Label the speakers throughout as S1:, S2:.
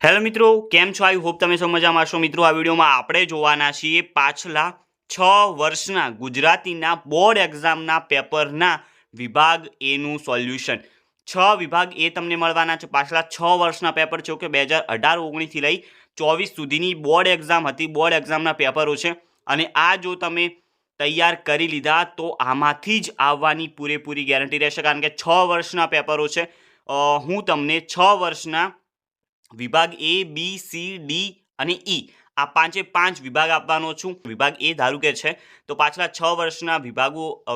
S1: Hello મિત્રો, કેમ છો? આઈ હોપ તમે સૌ મજામાં હશો. મિત્રો, આ વિડીયોમાં આપણે જોવાના છીએ પાછલા 6 વર્ષના ગુજરાતીના બોર્ડ એક્ઝામના પેપરના વિભાગ એનું સોલ્યુશન. 6 વિભાગ એ તમને મળવાના છે. પાછલા 6 વર્ષના પેપર છે કે 2018-19થી લઈ 24 સુધીની બોર્ડ એક્ઝામ હતી. બોર્ડ એક્ઝામના પેપરો છે અને આ જો તમે તૈયાર કરી લીધા તો આમાંથી જ આવવાની પૂરેપૂરી ગેરંટી રહેશે, કારણ કે 6 વર્ષના પેપરો છે. હું તમને 6 વર્ષના વિભાગ એ, બી, સી, ડી અને ઈ આ પાંચે પાંચ વિભાગ આપવાનો છું. વિભાગ એ ધારું કે છે તો પાછલા 6 વર્ષના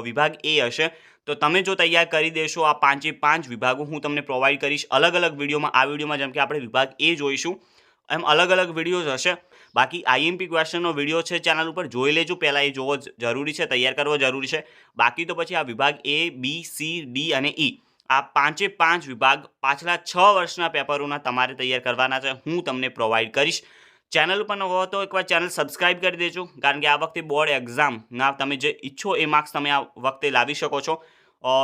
S1: વિભાગ એ હશે. તો તમે જો તૈયાર કરી દેશો આ પાંચે પાંચ વિભાગો હું તમને પ્રોવાઈડ કરીશ અલગ અલગ વિડીયોમાં. આ વિડીયોમાં જેમ કે આપણે વિભાગ એ જોઈશું એમ અલગ અલગ વિડીયોઝ હશે. બાકી આઈએમપી ક્વેશ્ચનનો વિડીયો છે ચેનલ ઉપર, જોઈ લેજો. પહેલાં એ જોવો જરૂરી છે, તૈયાર કરવો જરૂરી છે. બાકી તો પછી આ વિભાગ એ, બી, સી, ડી અને ઈ આ પાંચે પાંચ વિભાગ પાછલા 6 વર્ષના પેપરોના તમારે તૈયાર કરવાના છે. હું તમને પ્રોવાઈડ કરીશ. ચેનલ ઉપર ન હો તો એકવાર ચેનલ સબસ્ક્રાઇબ કરી દેજો, કારણ કે આ વખતે બોર્ડ એક્ઝામના તમે જે ઈચ્છો એ માર્ક્સ તમે આ વખતે લાવી શકો છો.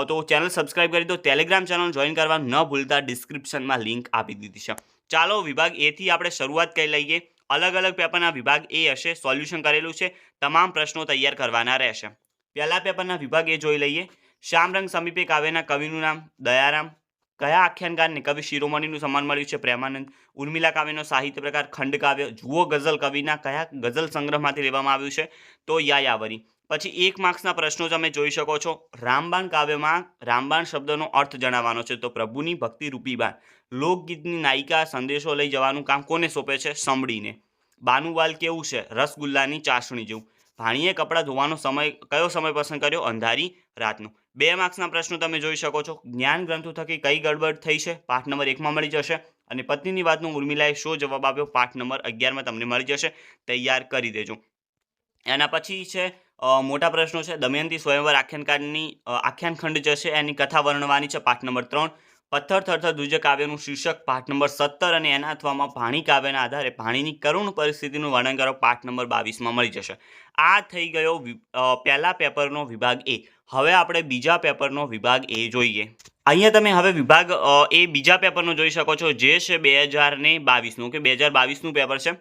S1: તો ચેનલ સબસ્ક્રાઇબ કરી દો. ટેલિગ્રામ ચેનલ જોઈન કરવા ન ભૂલતા, ડિસ્ક્રિપ્શનમાં લિંક આપી દીધી છે. ચાલો વિભાગ એથી આપણે શરૂઆત કરી લઈએ. અલગ અલગ પેપરના વિભાગ એ હશે, સોલ્યુશન કરેલું છે, તમામ પ્રશ્નો તૈયાર કરવાના રહેશે. પહેલા પેપરના વિભાગ એ જોઈ લઈએ. શ્યામરંગ સમીપે કાવ્યના કવિનું નામ દયારામ. કયા આખ્યાનકારને કવિ શિરોમણીનું સન્માન મળ્યું છે? પ્રેમાનંદ. ઉર્મિલા કાવ્યનો સાહિત્ય પ્રકાર ખંડકાવ્ય. જુઓ ગઝલ કવિના કયા ગઝલ સંગ્રહમાંથી લેવામાં આવ્યું છે? તો યાયાવરી. પછી 1 માર્ક્સના પ્રશ્નો તમે જોઈ શકો છો. રામબાણ કાવ્યમાં રામબાણ શબ્દનો અર્થ જણાવવાનો છે, તો પ્રભુની ભક્તિરૂપી બાણ. લોકગીતની નાયિકા સંદેશો લઈ જવાનું કામ કોને સોંપે છે? સંભળીને. બાનુવાલ કેવું છે? રસગુલ્લાની ચાસણી જેવું. ભાણીએ કપડાં ધોવાનો સમય કયો સમય પસંદ કર્યો? અંધારી રાતનો. 2 માર્ક્સના પ્રશ્નો તમે જોઈ શકો છો. જ્ઞાન ગ્રંથો થકી કઈ ગડબડ થઈ છે? પાઠ નંબર 1માં મળી જશે. અને પત્નીની વાતનો ઉર્મિલાએ શો જવાબ આપ્યો? પાઠ નંબર 11માં તમને મળી જશે. તૈયાર કરી દેજો. એના પછી છે મોટા પ્રશ્નો છે. દમયંતી સ્વયંવર આખ્યાનખંડ જે છે એની કથા વર્ણવાની છે. પાઠ નંબર 3. પથ્થર થરથર ધ્રુજ કાવ્યનું શીર્ષક? પાઠ નંબર 17 અને એના અથવામાં ભાણી કાવ્યના આધારે ભાણીની કરુણ પરિસ્થિતિનું વર્ણન કરો? પાઠ નંબર 22માં મળી જશે. આ થઈ ગયો પહેલા પેપરનો વિભાગ એ. હવે આપણે બીજા પેપરનો વિભાગ એ જોઈએ. અહીંયા તમે હવે વિભાગ એ બીજા પેપરનો જોઈ શકો છો, જે છે 2022નું કે 2022નું પેપર છે.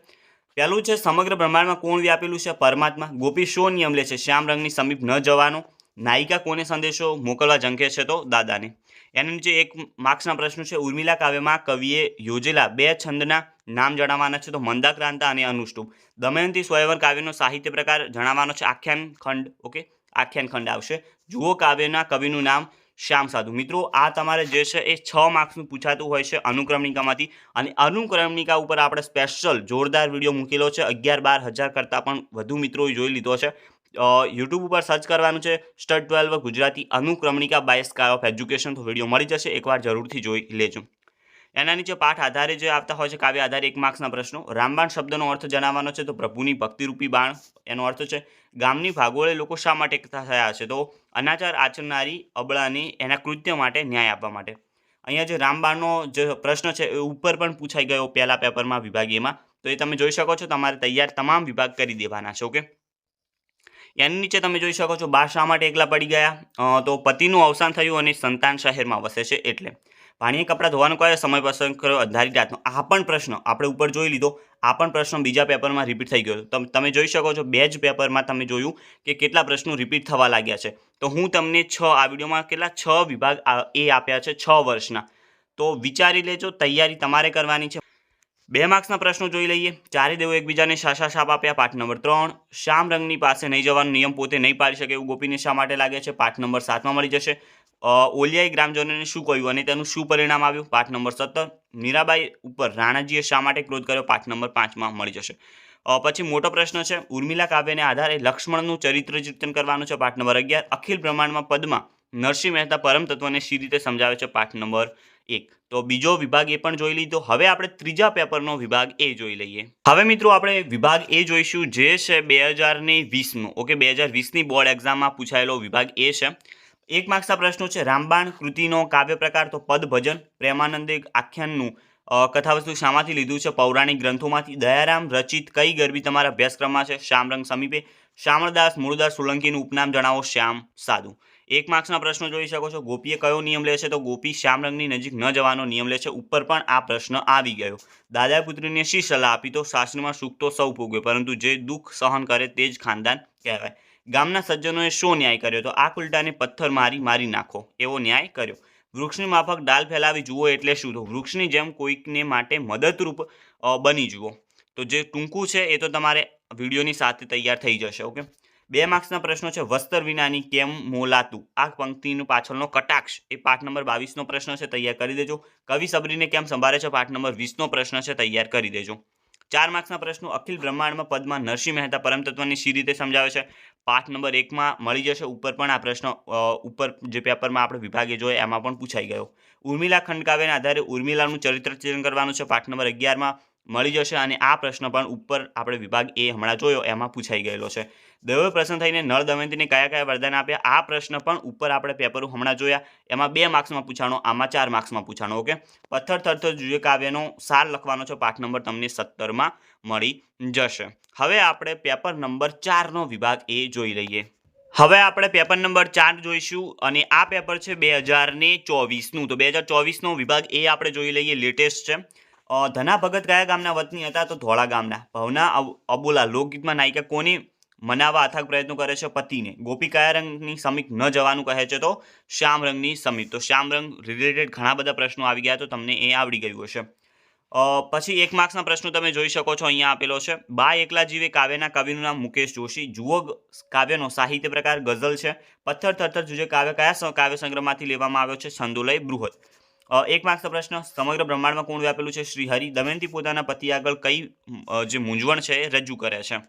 S1: પહેલું છે સમગ્ર બ્રહ્માંડમાં કોણ વ્યાપેલું છે? પરમાત્મા. ગોપી શો નિયમ લે છે? શ્યામરંગની સમીપ ન જવાનો. નાયિકા કોને સંદેશો મોકલવા ઝંખે છે? તો દાદાને. એના નીચે 1 માર્ક્સના પ્રશ્નો છે. ઉર્મિલા કાવ્યમાં કવિએ યોજેલા 2 છંદના નામ જણાવવાના છે, તો મંદાક્રાંતા અને અનુષ્ટુપ. દમયંતી સ્વયંવર કાવ્યનો સાહિત્ય પ્રકાર જણાવવાનો છે? આખ્યાનખંડ. ઓકે, આખ્યાનખંડ આવશે. જુઓ કાવ્યના કવિનું નામ? શ્યામ સાધુ. મિત્રો, આ તમારે જે છે એ 6 માર્ક્સનું પૂછાતું હોય છે અનુક્રમણિકામાંથી. અને અનુક્રમણિકા ઉપર આપણે સ્પેશિયલ જોરદાર વિડીયો મૂકેલો છે. 11-12 હજાર કરતાં પણ વધુ મિત્રોએ જોઈ લીધો છે. યુટ્યુબ ઉપર સર્ચ કરવાનું છે સ્ટડ 12 ગુજરાતી અનુક્રમણિકા બાય સ્કાય ઓફ એજ્યુકેશન, તો વિડીયો મળી જશે. એકવાર જરૂરથી જોઈ લેજો. એના નીચે પાઠ આધારે જે આવતા હોય છે, કાવ્ય આધારે 1 માર્ક્સના પ્રશ્નો. રામબાણ શબ્દનો અર્થ જણાવવાનો છે, તો પ્રભુની ભક્તિરૂપી બાણ એનો અર્થ છે. ગામની ભાગોળે લોકો શા માટે એકઠા થયા છે? તો અનાચાર આચરનારી અબળાને એના કૃત્ય માટે ન્યાય આપવા માટે. અહીંયા જે રામબાણનો જે પ્રશ્ન છે એ ઉપર પણ પૂછાઈ ગયો પહેલા પેપરમાં વિભાગ એમાં, તો એ તમે જોઈ શકો છો. તમારે તૈયાર તમામ વિભાગ કરી દેવાના છે. ઓકે, એની નીચે તમે જોઈ શકો છો. બા શા માટે એકલા પડી ગયા? તો પતિનું અવસાન થયું અને સંતાન શહેરમાં વસે છે એટલે. ભાણીએ કપડાં ધોવાનો કયો સમય પસંદ કર્યો? અંધારી રાતનો. આ પણ પ્રશ્ન આપણે ઉપર જોઈ લીધો. આ પણ પ્રશ્ન બીજા પેપરમાં રિપીટ થઈ ગયો. તમે જોઈ શકો છો 2 જ પેપરમાં તમે જોયું કે કેટલા પ્રશ્નો રિપીટ થવા લાગ્યા છે. તો હું તમને આ વિડીયોમાં કેટલા 6 વિભાગ એ આપ્યા છે 6 વર્ષના. તો વિચારી લેજો, તૈયારી તમારે કરવાની છે. 2 માર્ક્સના પ્રશ્નો જોઈ લઈએ. ચારે દેવો એકબીજાને શાસા શાપ આપ્યા? પાઠ નંબર 3. શ્યામરંગની પાસે નહીં જવાનો નિયમ પોતે નહીં પાડી શકે એવું ગોપીને શા માટે લાગે છે? પાઠ નંબર 7માં મળી જશે. ઓલિયાએ ગ્રામજનોને શું કહ્યું અને તેનું શું પરિણામ આવ્યું? પાઠ નંબર 17. મીરાબાઈ ઉપર રાણાજીએ શા માટે ક્રોધ કર્યો? પાઠ નંબર 5માં મળી જશે. પછી મોટો પ્રશ્ન છે. ઉર્મિલા કાવ્યને આધારે લક્ષ્મણનું ચરિત્ર ચિંતન કરવાનું છે? પાઠ નંબર 11. અખિલ બ્રહ્માંડમાં પદમાં નરસિંહ મહેતા પરમ તત્વને શી રીતે સમજાવે છે? પાઠ નંબર 1. તો બીજો વિભાગ એ પણ જોઈ લીધો. હવે આપણે ત્રીજા પેપરનો વિભાગ એ જોઈ લઈએ. હવે મિત્રો આપણે વિભાગ એ જોઈશું, જે છે 2020નું. ઓકે, 2020ની બોર્ડ એક્ઝામમાં પૂછાયેલો વિભાગ એ છે. 1 માર્ક્સના પ્રશ્નો છે. રામબાણ કૃતિનો કાવ્ય પ્રકાર? તો પદ ભજન. પ્રેમાનંદે આખ્યાનનું કથાવસ્તુ શામાંથી લીધું છે? પૌરાણિક ગ્રંથોમાંથી. દયારામ રચિત કઈ ગરબી તમારા અભ્યાસક્રમમાં છે? શ્યામરંગ સમીપે. શામળદાસ મૂળદાસ સોલંકીનું ઉપનામ જણાવો? શ્યામ સાધુ. 1 માર્ક્સના પ્રશ્નો જોઈ શકો છો. ગોપીએ કયો નિયમ લે છે? તો ગોપી શ્યામ રંગની નજીક ન જવાનો નિયમ લે છે. ઉપર પણ આ પ્રશ્ન આવી ગયો. દાદાએ પુત્રીને શી સલાહ આપી? તો શાસ્ત્રમાં સુખ તો સૌ ભોગવે, પરંતુ જે દુઃખ સહન કરે તે જ ખાનદાન કહેવાય. ગામના સજ્જનોએ શો ન્યાય કર્યો? તો આંખ ઉલટાને પથ્થર મારી નાખો એવો ન્યાય કર્યો. વૃક્ષની માફક ડાલ ફેલાવી જુઓ એટલે શું? તો વૃક્ષની જેમ કોઈકને માટે મદદરૂપ બની જુઓ. તો જે ટૂંકું છે એ તો તમારે વિડીયોની સાથે તૈયાર થઈ જશે. ઓકે, 2 માર્ક્સના પ્રશ્નો છે. વસ્ત્ર વિનાની કેમ મોલાતું? આ પંક્તિનો પાછળનો કટાક્ષ એ પાઠ નંબર 22નો પ્રશ્ન છે, તૈયાર કરી દેજો. કવિ સબરીને કેમ સંભાળે છે? પાઠ નંબર 20નો પ્રશ્ન છે, તૈયાર કરી દેજો. 4 માર્ક્સના પ્રશ્નો. અખિલ બ્રહ્માંડમાં પદમાં નરસિંહ મહેતા પરમતત્વની શી રીતે સમજાવે છે? પાઠ નંબર 1માં મળી જશે. ઉપર પણ આ પ્રશ્ન ઉપર જે પેપરમાં આપણે વિભાગે જોઈએ એમાં પણ પૂછાઈ ગયો. ઉર્મિલા ખંડકાવ્યના આધારે ઉર્મિલાનું ચરિત્ર ચિત્રણ કરવાનું છે. પાઠ નંબર 11માં મળી જશે. અને આ પ્રશ્ન પણ ઉપર આપણે વિભાગ એ હમણાં જોયો એમાં પૂછાઈ ગયેલો છે. દૈવે પ્રસન્ન થઈને નળ દમયંતીને કયા વરદાન આપ્યા? આ પ્રશ્ન પણ ઉપર આપણે પેપરો હમણાં જોયા એમાં 2 માર્ક્સમાં પૂછાણો, આમાં 4 માર્ક્સમાં પૂછાણો. ઓકે, પથ્થર થરથર જુએ કાવ્યનો સાર લખવાનો છે. પાઠ નંબર તમને 17માં મળી જશે. હવે આપણે પેપર નંબર 4નો વિભાગ એ જોઈ લઈએ. હવે આપણે પેપર નંબર 4 જોઈશું અને આ પેપર છે 2024નું. તો 2024નો વિભાગ એ આપણે જોઈ લઈએ. લેટેસ્ટ છે. ધના ભગત કયા ગામના વતની હતા? તો ધોળા ગામના. ભવના અબોલા લોકગીતમાં નાયિકા કોની મનાવવા અથાગ પ્રયત્નો કરે છે? પતિને. ગોપી કયા રંગની સમીપ ન જવાનું કહે છે? તો શ્યામ રંગની સમીપ. તો શ્યામ રંગ રિલેટેડ ઘણા બધા પ્રશ્નો આવી ગયા, તો તમને એ આવડી ગયું હશે. પછી 1 માર્ક્સના પ્રશ્નો તમે જોઈ શકો છો. અહીંયા આપેલો છે. બા એકલા જીવે કાવ્યના કવિનું નામ મુકેશ જોશી. જુઓ કાવ્યનો સાહિત્ય પ્રકાર ગઝલ છે. પથ્થર થરથર જુએ કાવ્ય કયા કાવ્ય સંગ્રહમાંથી લેવામાં આવ્યો છે? છંદોલય બૃહદ. 1 માર્ક્સનો પ્રશ્ન. સમગ્ર બ્રહ્માંડમાં કોણ વ્યાપેલું છે? શ્રીહરિ. દમયંતી પોતાના પતિ આગળ કઈ જે મૂંઝવણ છે એ રજૂ કરે છે?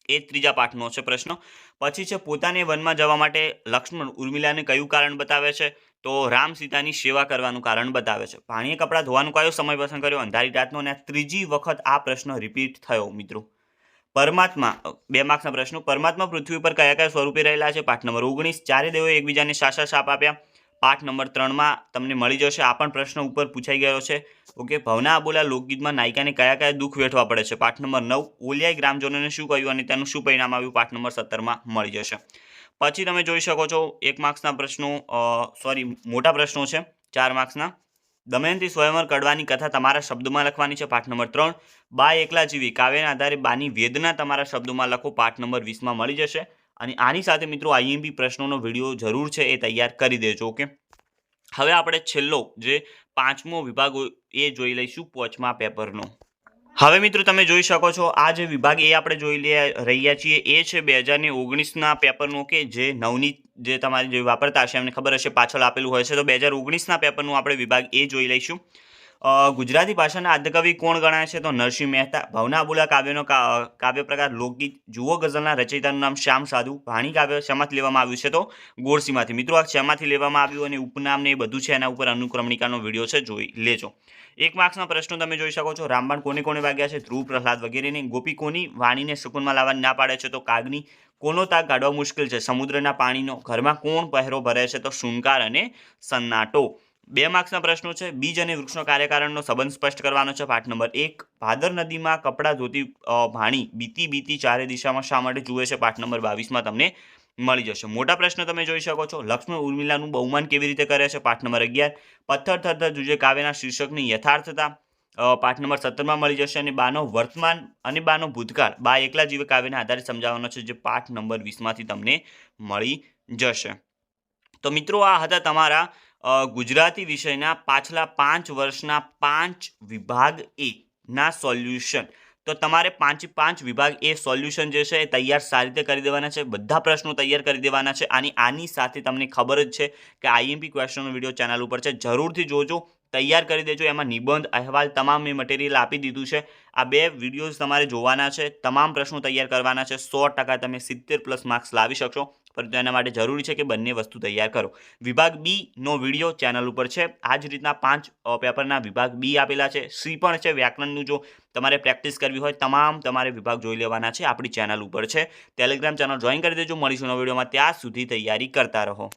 S1: એ 3જા પાઠનો છે પ્રશ્ન. પછી છે પોતાને વનમાં જવા માટે લક્ષ્મણ ઉર્મિલાને કયું કારણ બતાવે છે? તો રામ સીતાની સેવા કરવાનું કારણ બતાવે છે. પાણીએ કપડાં ધોવાનું કયો સમય પસંદ કર્યો? અંધારી રાતનો. અને 3જી વખત આ પ્રશ્ન રિપીટ થયો મિત્રો. પરમાત્મા 2 માર્ક્સના પ્રશ્નો. પરમાત્મા પૃથ્વી ઉપર કયા સ્વરૂપે રહેલા છે? પાઠ નંબર 19. ચારે દેવોએ એકબીજાને શાસા શાપ આપ્યા? પાઠ નંબર 3માં તમને મળી જશે. આ પણ પ્રશ્ન ઉપર પૂછાઈ ગયો છે. ઓકે, ભવના અબોલા લોકગીતમાં નાયિકાને કયા દુઃખ વેઠવા પડે છે? પાઠ નંબર 9. ઓલિયાએ ગ્રામજનોને શું કહ્યું અને તેનું શું પરિણામ આવ્યું? પાઠ નંબર 17માં મળી જશે. પછી તમે જોઈ શકો છો 1 માર્ક્સના પ્રશ્નો, મોટા પ્રશ્નો છે 4 માર્ક્સના. દમયંતી સ્વયંવર કડવાની કથા તમારા શબ્દોમાં લખવાની છે. પાઠ નંબર 3. બા એકલા જીવી કાવ્યના આધારે બાની વેદના તમારા શબ્દોમાં લખો. પાઠ નંબર 20માં મળી જશે. અને આની સાથે મિત્રો આઈએમપી પ્રશ્નોનો વિડીયો જરૂર છે એ તૈયાર કરી દેજો. ઓકે, હવે આપણે છેલ્લો જે 5મો વિભાગ એ જોઈ લઈશું 5મા પેપરનો. હવે મિત્રો તમે જોઈ શકો છો આ જે વિભાગ એ આપણે જોઈ રહ્યા છીએ એ છે 2019ના પેપરનો, કે જે નવનીત જે તમારે જે વાપરતા હશે એમને ખબર હશે પાછળ આપેલું હોય છે. તો 2019ના પેપરનું આપણે વિભાગ એ જોઈ લઈશું. ગુજરાતી ભાષાના આદ્યકવિ કોણ ગણાય છે? તો નરસિંહ મહેતા. ભવના અબોલા કાવ્યનો કાવ્ય પ્રકાર લોકગીત. જુઓ ગઝલના રચયિતાનું નામ શ્યામ સાધુ. વાણી કાવ્ય શેમાંથી લેવામાં આવ્યું છે? તો ગોળસીમાંથી. મિત્રો આ શેમાંથી લેવામાં આવ્યું અને ઉપનામ ને એ બધું છે એના ઉપર અનુક્રમણિકાનો વિડીયો છે, જોઈ લેજો. 1 માર્ક્સના પ્રશ્નો તમે જોઈ શકો છો. રામબાણ કોને વાગ્યા છે? ધ્રુવ, પ્રહલાદ વગેરેને. ગોપી કોની વાણીને સુકૂનમાં લાવવાની ના પાડે છે? તો કાગની. કોનો તાક કાઢવા મુશ્કેલ છે? સમુદ્રના પાણીનો. ઘરમાં કોણ પહેરો ભરે છે? તો શુનકાર અને સન્નાટો. 2 માર્ક્સના પ્રશ્નો છે. બીજ અને વૃક્ષનો કાર્યકારણનો સંબંધ સ્પષ્ટ કરવાનો છે. પાઠ નંબર 1. ભાદર નદીમાં કપડાં ધોતી ભાણી બીતી ચારે દિશામાં શા માટે જુએ છે? પાઠ નંબર 22માં તમને મળી જશે. મોટા પ્રશ્ન તમે જોઈ શકો છો. લક્ષ્મણ ઉર્મિલાનું બહુમાન કેવી રીતે કરે છે? પાઠ નંબર 11. પથ્થર થરથર જુએ કાવ્યના શીર્ષકની યથાર્થતા. પાઠ નંબર 17માં મળી જશે. અને બાનો વર્તમાન અને બાનો ભૂતકાળ બા એકલા જીવે કાવ્યના આધારે સમજાવવાનો છે, જે પાઠ નંબર 20માંથી તમને મળી જશે. તો મિત્રો આ હતા તમારા ગુજરાતી વિષયના પાછલા 5 વર્ષના 5 વિભાગ એ ના સોલ્યુશન. તો તમારે 5 વિભાગ એ સોલ્યુશન જે છે એ તૈયાર સારી રીતે કરી દેવાના છે. બધા પ્રશ્નો તૈયાર કરી દેવાના છે. આની સાથે તમને ખબર જ છે કે આઈએમપી ક્વેશ્ચનનો વિડીયો ચેનલ ઉપર છે, જરૂરથી જોજો, તૈયાર કરી દેજો. એમાં નિબંધ, અહેવાલ તમામ મેં મટીરિયલ આપી દીધું છે. આ 2 વિડીયોઝ તમારે જોવાના છે. તમામ પ્રશ્નો તૈયાર કરવાના છે. 100% તમે 70+ માર્ક્સ લાવી શકશો. પરંતુ એના માટે જરૂરી છે કે બંને વસ્તુ તૈયાર કરો. વિભાગ બી નો વિડીયો ચેનલ ઉપર છે. આ જ રીતના 5 પેપરના વિભાગ બી આપેલા છે. સી પણ છે. વ્યાકરણનું જો તમારે પ્રેક્ટિસ કરવી હોય તમારે વિભાગ જોઈ લેવાના છે. આપણી ચેનલ ઉપર છે. ટેલિગ્રામ ચેનલ જોઈન કરી દેજો. મળીશું નવા વિડીયોમાં. ત્યાં સુધી તૈયારી કરતા રહો.